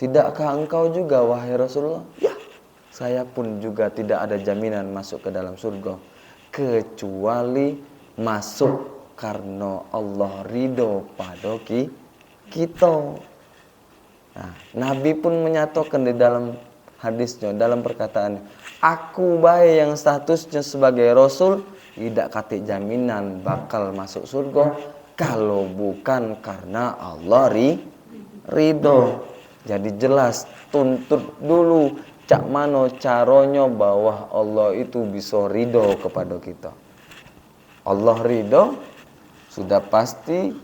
tidakkah engkau juga wahai Rasulullah? Ya, saya pun juga tidak ada jaminan masuk ke dalam surga kecuali masuk karena Allah ridho pada kita. Nah, Nabi pun menyatakan di dalam hadisnya, dalam perkataannya, aku baik yang statusnya sebagai Rasul tidak kate jaminan bakal masuk surga kalau bukan karena Allah ridho. Jadi jelas tuntut dulu cak mano caranya bahwa Allah itu bisa ridho kepada kita. Allah ridho sudah pasti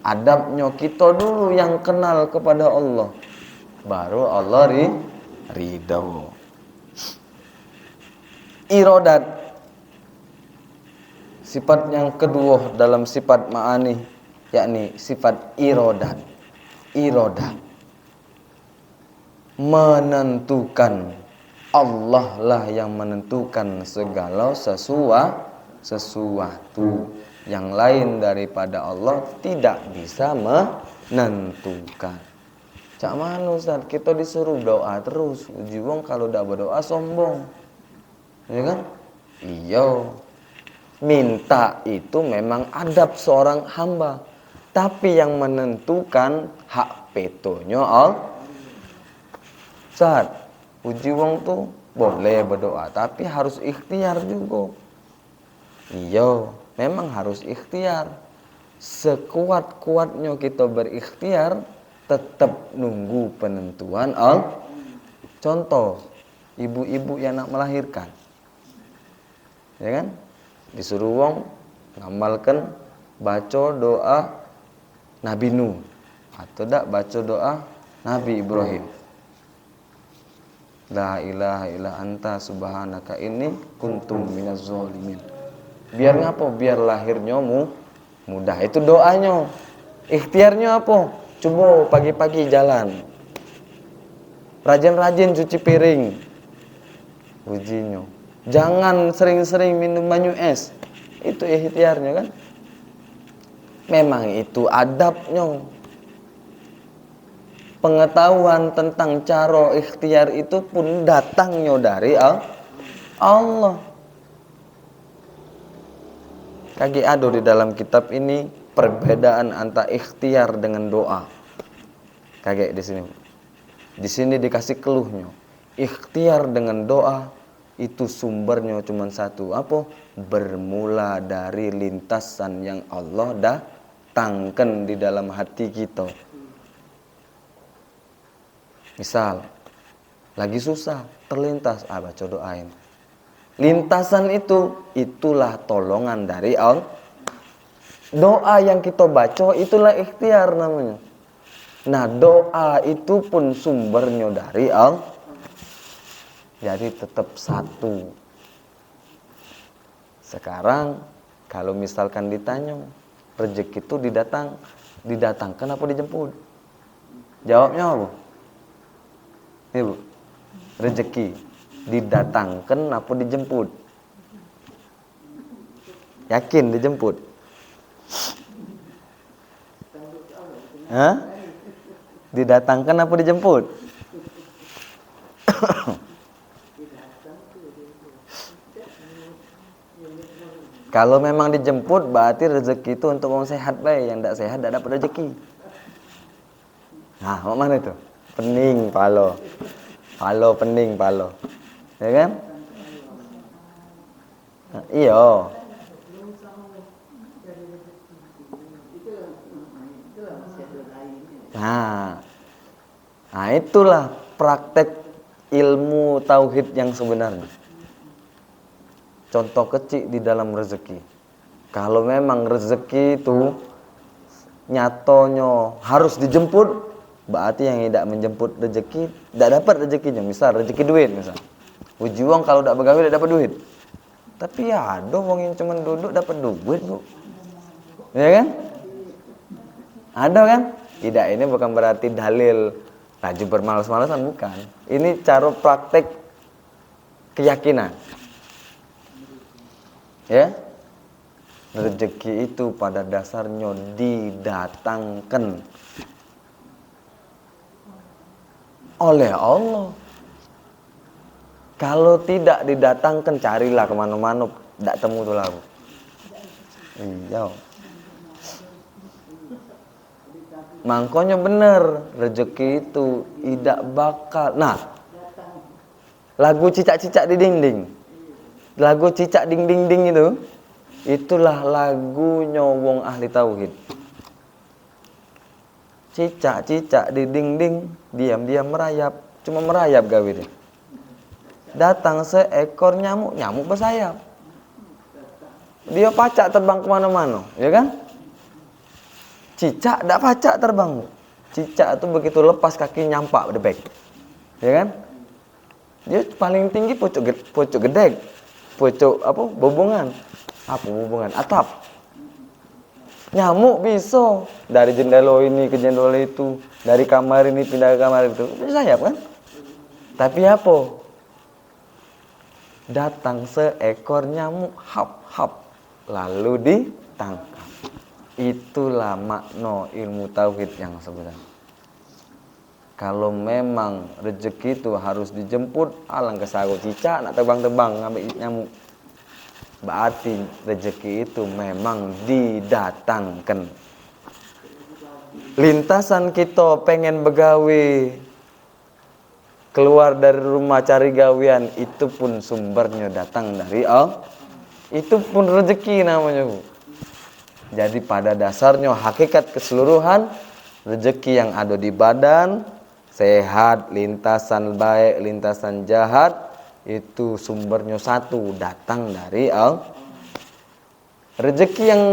adabnya kita dulu yang kenal kepada Allah, baru Allah ridho. Irodat, sifat yang kedua dalam sifat ma'ani, yakni sifat irodat. Irodat menentukan. Allah lah yang menentukan segala sesuatu. Yang lain daripada Allah tidak bisa menentukan. Cak mana Ustaz? Kita disuruh doa terus. Uji wong kalau tidak berdoa sombong. Ya kan? Iya. Minta itu memang adab seorang hamba. Tapi yang menentukan hak petonya Allah. Ustaz, uji wong tuh boleh berdoa, tapi harus ikhtiar juga. Iya, memang harus ikhtiar. Sekuat-kuatnya kita berikhtiar, tetap nunggu penentuan Allah. Contoh, ibu-ibu yang nak melahirkan, ya kan? Disuruh wong ngamalkan baca doa Nabi Nuh atau tak baca doa Nabi Ibrahim. La ilaha illa anta subhanaka inni kuntum minaz zalimin. Biar ngapo? Biar lahirnya mudah. Itu doanya. Ikhtiarnya apa? Coba pagi-pagi jalan. Rajin-rajin cuci piring. Ujinya. Jangan sering-sering minum banyu es. Itu ikhtiarnya kan? Memang itu adabnya. Pengetahuan tentang cara ikhtiar itu pun datangnya dari Allah. Kaki ada di dalam kitab ini perbedaan antara ikhtiar dengan doa. Kayak di sini. Di sini dikasih keluhnya. Ikhtiar dengan doa itu sumbernya cuma satu. Apa? Bermula dari lintasan yang Allah datangkan di dalam hati kita. Misal, lagi susah, terlintas, baca doain. Lintasan itulah tolongan dari Allah. Doa yang kita baca itulah ikhtiar namanya. Nah, doa itu pun sumbernya dari Allah. Jadi tetap satu. Sekarang kalau misalkan ditanya, rezeki itu didatangkan apa dijemput? Jawabnya apa? Ibu, rezeki didatangkan apa dijemput? Yakin dijemput? Hah? Didatangkan apa dijemput? Kalau memang dijemput berarti rezeki itu untuk orang sehat baik, yang tidak sehat tidak dapat rezeki. Nah, mana itu? Pening palo. Palo pening palo. Ya kan? Nah, iya. Nah, itulah praktek ilmu tauhid yang sebenarnya. Contoh kecil di dalam rezeki. Kalau memang rezeki itu nyatonya harus dijemput, berarti yang tidak menjemput rezeki tidak dapat rezekinya. Misal rezeki duit misal. Ujuang kalau tidak begawe tidak dapat duit. Tapi ya ada orang yang cuma duduk dapat duit, Bu. Ya kan? Ada kan? Tidak, ini bukan berarti dalil raju bermalas-malasan, bukan. Ini cara praktek keyakinan. Ya? Rezeki itu pada dasarnya didatangkan oleh Allah. Kalau tidak didatangkan, carilah kemana-mana, tidak temu tuh lagu. Iya. Makanya benar, rezeki itu tidak bakal. Nah, lagu cicak-cicak di dinding. Lagu cicak ding-ding-ding itu, itulah lagunya wong ahli tauhid. Cicak-cicak di dinding, diam-diam merayap. Cuma merayap gawe dia. Datang seekor nyamuk, nyamuk bersayap. Dia pacak terbang kemana-mana, ya kan? Cicak tak pacak terbang. Cicak itu begitu lepas kaki nyampak debek, ya kan? Dia paling tinggi pucuk gedek, pucuk apa? Bobongan, apa bobongan? Atap. Nyamuk bisa dari jendela ini ke jendela itu, dari kamar ini pindah ke kamar itu, bersayap kan? Tapi apa? Datang seekor nyamuk, hap, lalu ditangkap. Itulah makna ilmu tauhid yang sebenarnya. Kalau memang rezeki itu harus dijemput, alangkah sago cicak nak terbang-terbang ngambil nyamuk. Berarti rezeki itu memang didatangkan. Lintasan kita pengen begawe, keluar dari rumah cari gawean, itu pun sumbernya datang dari Allah. Itu pun rezeki namanya, Bu. Jadi pada dasarnya hakikat keseluruhan rezeki yang ada di badan, sehat, lintasan baik, lintasan jahat, itu sumbernya satu, datang dari Allah. Rezeki yang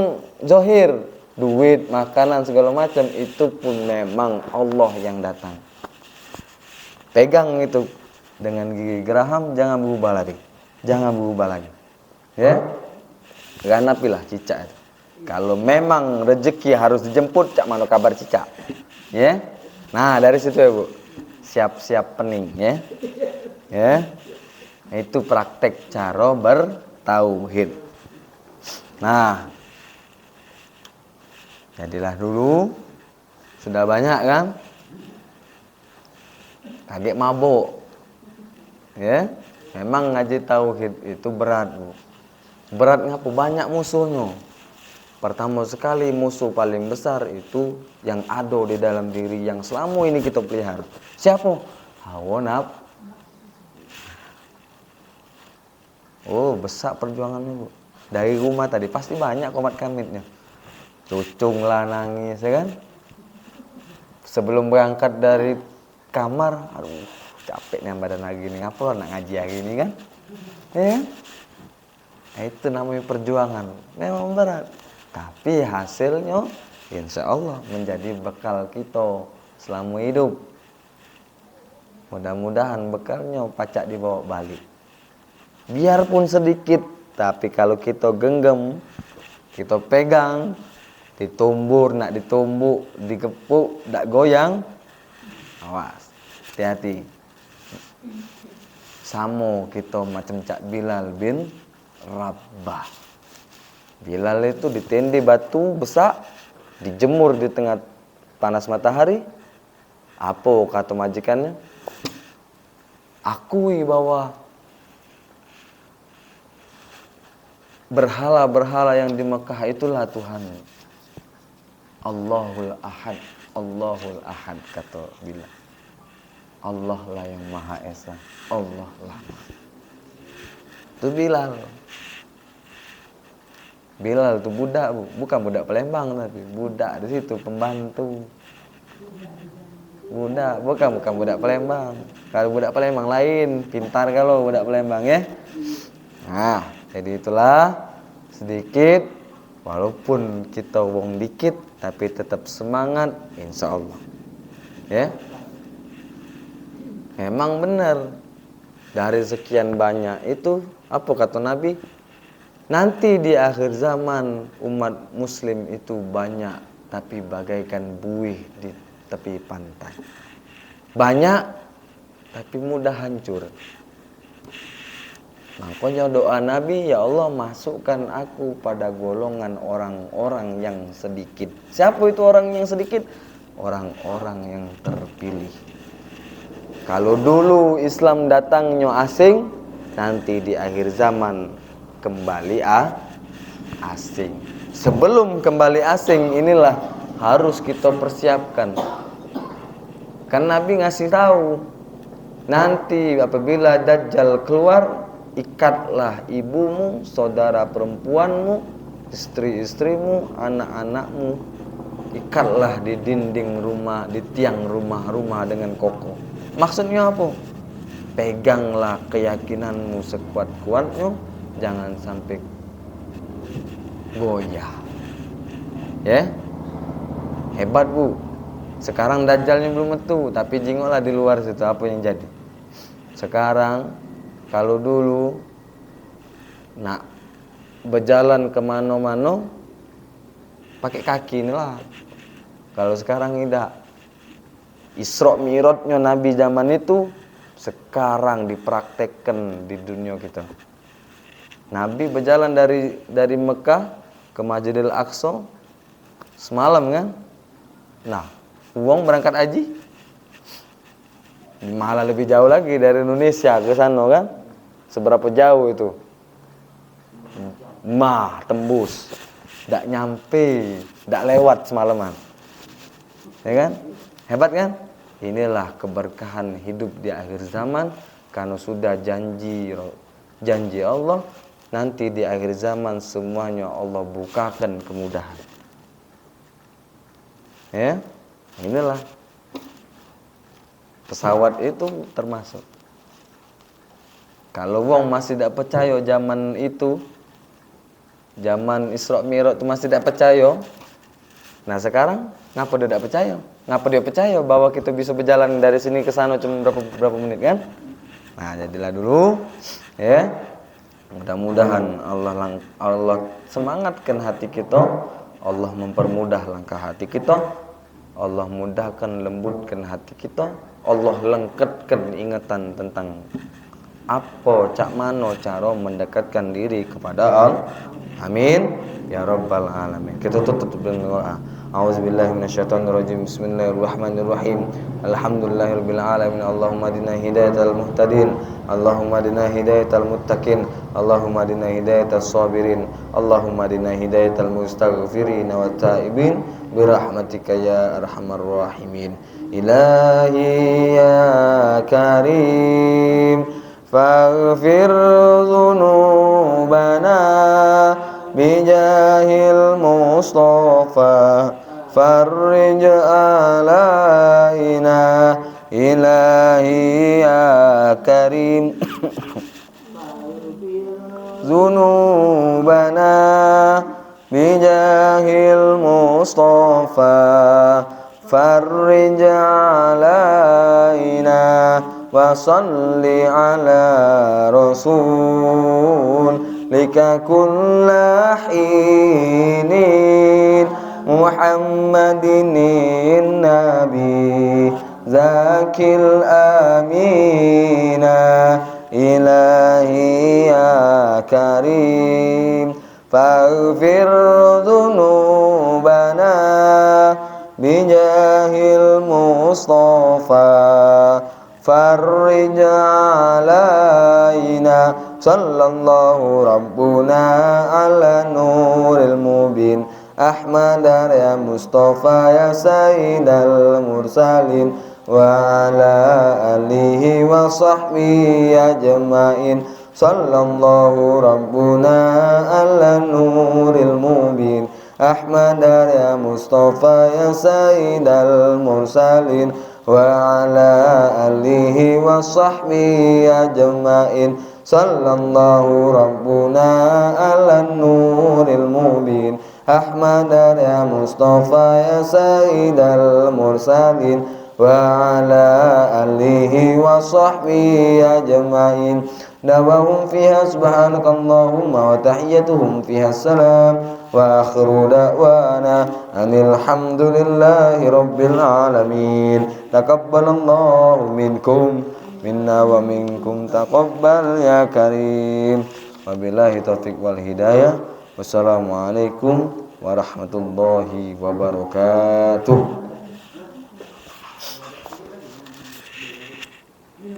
zahir, duit, makanan segala macam, itu pun memang Allah yang datang. Pegang itu dengan gigi geraham, jangan berubah lagi. Jangan berubah lagi. Ya. Ganapilah cicak itu. Kalau memang rezeki harus dijemput, cak mana kabar cicak. Ya. Nah, dari situ ya, Bu. Siap-siap pening, ya. Ya. Itu praktek cara bertauhid. Nah. Jadilah dulu. Sudah banyak kan? Kaget mabuk, ya, Memang ngaji tauhid itu berat, Bu. Berat ngapa? Banyak musuhnya. Pertama sekali musuh paling besar itu yang ada di dalam diri yang selama ini kita pelihara. Siapa? Hawa nafsu. Oh, besar perjuangannya, Bu. Dari rumah tadi pasti banyak komat kamitnya. Cucung lah nangis, ya kan? Sebelum berangkat dari kamar, aduh, capek nih badan lagi nih. Ngapa nak ngaji hari ini kan? Ya kan? Nah, itu namanya perjuangan. Memang berat. Tapi hasilnya insya Allah menjadi bekal kita selama hidup. Mudah-mudahan bekalnya pacak dibawa balik. Biarpun sedikit, tapi kalau kita genggam, kita pegang, ditumbur, nak ditumbuk, digepuk, nak goyang, awas, hati-hati. Sama kita macam Cak Bilal bin Rabah. Bilal itu ditindih batu besar, dijemur di tengah panas matahari. Apa kata majikannya? Akui bahwa berhala-berhala yang di Mekah itulah Tuhan. Allahul Ahad, Allahul Ahad, kata Bilal. Allah lah yang Maha Esa, Allah lah. Itu Bilal. Bilal itu budak, Bu. Bukan budak Palembang, tapi budak di situ, pembantu. Budak, bukan budak Palembang. Kalau budak Palembang lain, pintar kalau budak Palembang ya. Nah, jadi itulah sedikit, walaupun kita wong dikit, tapi tetap semangat, insya Allah. Ya, memang benar. Dari sekian banyak itu, apa kata Nabi? Nanti di akhir zaman umat muslim itu banyak, tapi bagaikan buih di tepi pantai. Banyak, tapi mudah hancur. Makanya doa Nabi, ya Allah masukkan aku pada golongan orang-orang yang sedikit. Siapa itu orang yang sedikit? Orang-orang yang terpilih. Kalau dulu Islam datangnya asing, nanti di akhir zaman kembali asing. Sebelum kembali asing inilah harus kita persiapkan. Kan Nabi ngasih tahu, nanti apabila Dajjal keluar, ikatlah ibumu, saudara perempuanmu, istri-istrimu, anak-anakmu, ikatlah di dinding rumah, di tiang rumah-rumah dengan kokoh. Maksudnya apa? Peganglah keyakinanmu sekuat-kuatnya, jangan sampai goyah. Ya, hebat, Bu. Sekarang Dajjalnya belum metu, tapi jingoklah di luar situ apa yang jadi. Sekarang kalau dulu nak berjalan kemana-mana pakai kaki inilah. Kalau sekarang tidak. Isra Mi'rajnya Nabi zaman itu sekarang dipraktekkan di dunia kita. Nabi berjalan dari Mekah ke Masjidil Aqsa semalam kan? Nah, uang berangkat haji malah lebih jauh lagi dari Indonesia ke sana kan? Seberapa jauh itu? Tembus. Tidak nyampe, tidak lewat semalaman. Ya kan? Hebat kan? Inilah keberkahan hidup di akhir zaman, karena sudah janji Allah, nanti di akhir zaman semuanya Allah bukakan kemudahan. Ya, inilah pesawat itu termasuk. Kalau wong masih tidak percaya zaman itu, zaman Isra Mi'raj itu masih tidak percaya. Nah sekarang ngapa dia tidak percaya? Ngapa dia percaya bahwa kita bisa berjalan dari sini ke sana cuma berapa menit kan? Nah jadilah dulu, ya. Mudah-mudahan Allah semangatkan hati kita, Allah mempermudah langkah hati kita, Allah mudahkan lembutkan hati kita, Allah lengketkan ingatan tentang apa cak mano cara mendekatkan diri kepada Allah. Amin ya rabbal alamin. Kita tutup dengan doa. A'udzubillahi minasyaitonirrajim. Bismillahirrahmanirrahim. Alhamdulillahirabbil alamin. Allahumma adina hidayatal muhtadin. Allahumma adina hidayatal muttaqin. Allahumma adina hidayatas sabirin. Allahumma adina hidayatal mustaghfirin wat taibin birahmatika ya arhamar rahimin. Ilahi ya karim faghfir dhunubana bijahil mustafa farrij alaina ilahi ya karim dhunubana bijahil mustafa farrij alaina wa salli ala rasul lika kulla hinin Muhammadin nabi zakil amina ilahi ya karim faghfir dhunubana bijahil mustafa farrij alaina sallallahu rabbuna ala nuril mubin Ahmad ya Mustafa ya sayyidal mursalin wa ala alihi wa sahbihi ajmain sallallahu rabbuna ala nuril mubin Ahmad ya Mustafa ya sayyidal mursalin wa ala alihi wa sahbihi ajmain sallallahu rabbuna ala nuril mubin Ahmad ya Mustafa ya sayyidal mursalin wa ala alihi wa sahbihi ajmain dawahum fiha subhanakallahumma wa tahiyyatuhum fiha salam wa akhiru da'wana alhamdulillahi rabbil alamin taqabbalallahu minkum minna wa minkum taqabbal ya karim wabillahi taufiq wal hidayah wassalamualaikum warahmatullahi wabarakatuh.